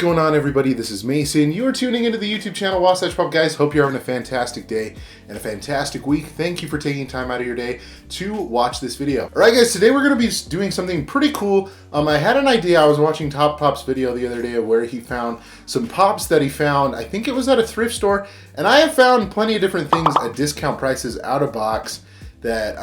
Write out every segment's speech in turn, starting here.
going on, everybody? This is Mason. You are tuning into the YouTube channel Wasatch Pop. Guys, hope you're having a fantastic day and a fantastic week. Thank you for taking time out of your day to watch this video. All right, guys, today we're going to be doing something pretty cool. I had an idea. I was watching Top Pop's video the other day of where he found some pops that he found. I think it was at a thrift store, and I have found plenty of different things at discount prices out of box that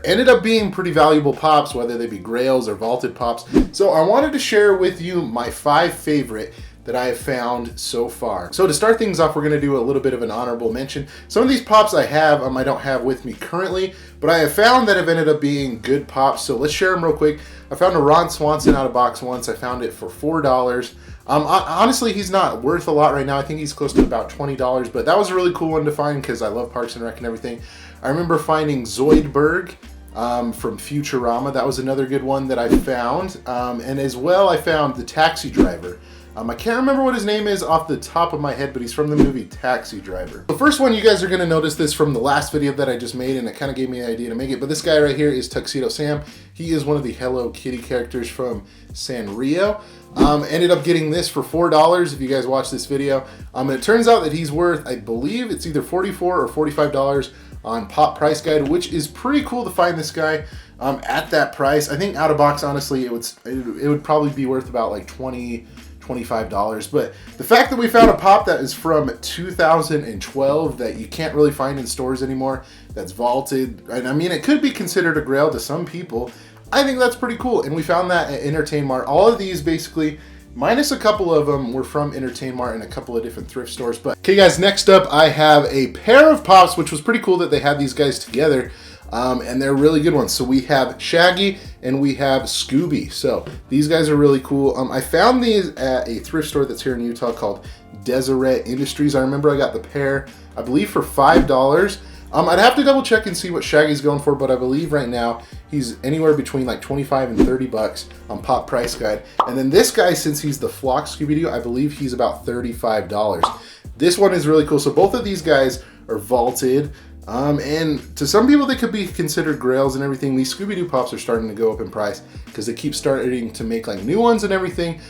ended up being pretty valuable pops, whether they be Grails or vaulted pops. So I wanted to share with you my 5 favorite that I have found so far. So to start things off, we're going to do a little bit of an honorable mention. Some of these pops I have, I don't have with me currently, but I have found that have ended up being good pops. So let's share them real quick. I found a Ron Swanson out of box once. I found it for $4. Honestly, he's not worth a lot right now. I think he's close to about $20, but that was a really cool one to find because I love Parks and Rec and everything. I remember finding Zoidberg from Futurama. That was another good one that I found. And as well, I found the Taxi Driver. I can't remember what his name is off the top of my head, but he's from the movie Taxi Driver. The first one, you guys are going to notice this from the last video that I just made, and it kind of gave me an idea to make it. But this guy right here is Tuxedo Sam. He is one of the Hello Kitty characters from Sanrio. Ended up getting this for $4 if you guys watch this video. And it turns out that he's worth, I believe it's either $44 or $45 on Pop Price Guide, which is pretty cool to find this guy at that price. I think out of box, honestly, it would probably be worth about like $25. But the fact that we found a pop that is from 2012 that you can't really find in stores anymore, that's vaulted, and I mean, it could be considered a grail to some people. I think that's pretty cool, and we found that at Entertain Mart. All of these basically, minus a couple of them, were from Entertain Mart and a couple of different thrift stores. But okay, guys, next up I have a pair of pops, which was pretty cool that they had these guys together. And they're really good ones. So we have Shaggy and we have Scooby. So these guys are really cool. I found these at a thrift store that's here in Utah called Deseret Industries. I remember I got the pair, I believe, for $5. I'd have to double check and see what Shaggy's going for, but I believe right now he's anywhere between like 25 and 30 bucks on Pop Price Guide. And then this guy, since he's the Flock Scooby Doo, I believe he's about $35. This one is really cool. So both of these guys are vaulted. And to some people, they could be considered grails and everything. These Scooby-Doo pops are starting to go up in price because they keep starting to make like new ones and everything.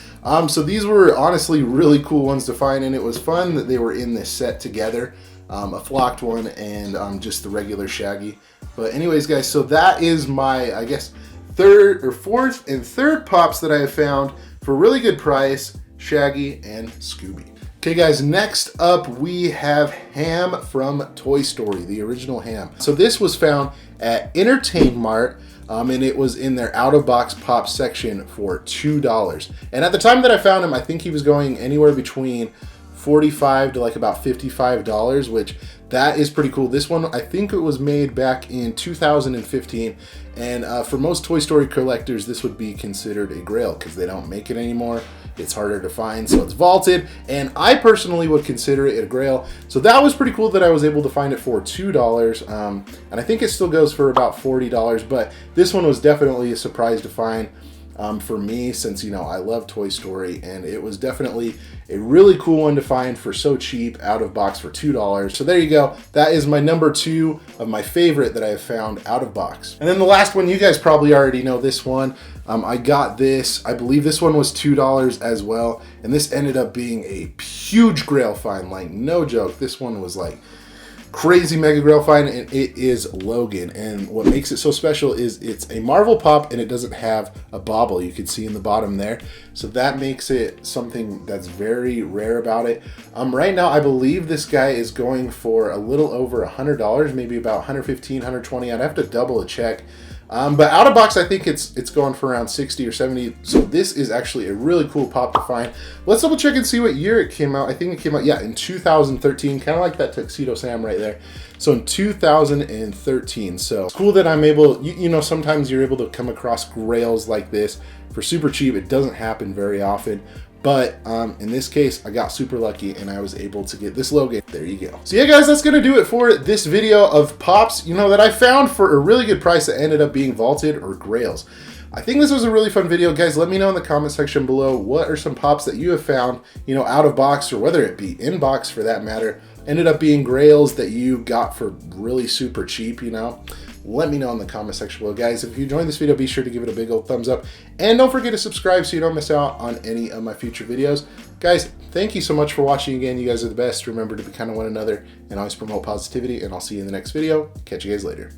So these were honestly really cool ones to find, and it was fun that they were in this set together. A flocked one and just the regular Shaggy. But anyways, guys, so that is my, I guess, fourth and third pops that I have found for a really good price, Shaggy and Scooby. Okay, guys, next up we have Ham from Toy Story, the original Ham. So this was found at Entertain Mart, and it was in their out-of-box pop section for $2. And at the time that I found him, I think he was going anywhere between $45 to like about $55, which that is pretty cool. This one, I think it was made back in 2015, and for most Toy Story collectors, this would be considered a grail because they don't make it anymore. It's harder to find, so it's vaulted, and I personally would consider it a grail. So that was pretty cool that I was able to find it for $2, and I think it still goes for about $40, but this one was definitely a surprise to find for me, since, you know, I love Toy Story, and it was definitely a really cool one to find for so cheap out of box for $2. So there you go. That is my number 2 of my favorite that I have found out of box. And then the last one, you guys probably already know this one. I got this, I believe this one was $2 as well, and this ended up being a huge grail find, like no joke. This one was like crazy mega grail find, and it is Logan. And what makes it so special is it's a Marvel pop and it doesn't have a bobble, you can see in the bottom there. So that makes it something that's very rare about it. Right now I believe this guy is going for a little over $100, maybe about $115, $120. I'd have to double check. But out of box, I think it's going for around 60 or 70. So this is actually a really cool pop to find. Let's double check and see what year it came out. I think it came out, yeah, in 2013, kind of like that Tuxedo Sam right there. So in 2013. So it's cool that I'm able, you know, sometimes you're able to come across grails like this for super cheap. It doesn't happen very often. But in this case, I got super lucky and I was able to get this Logan. There you go. So yeah, guys, that's going to do it for this video of pops, you know, that I found for a really good price that ended up being vaulted or grails. I think this was a really fun video. Guys, let me know in the comment section below what are some pops that you have found, you know, out of box, or whether it be in box for that matter, ended up being grails that you got for really super cheap, you know. Let me know in the comment section below. Guys, if you enjoyed this video, be sure to give it a big old thumbs up. And don't forget to subscribe so you don't miss out on any of my future videos. Guys, thank you so much for watching again. You guys are the best. Remember to be kind to one another and always promote positivity, and I'll see you in the next video. Catch you guys later.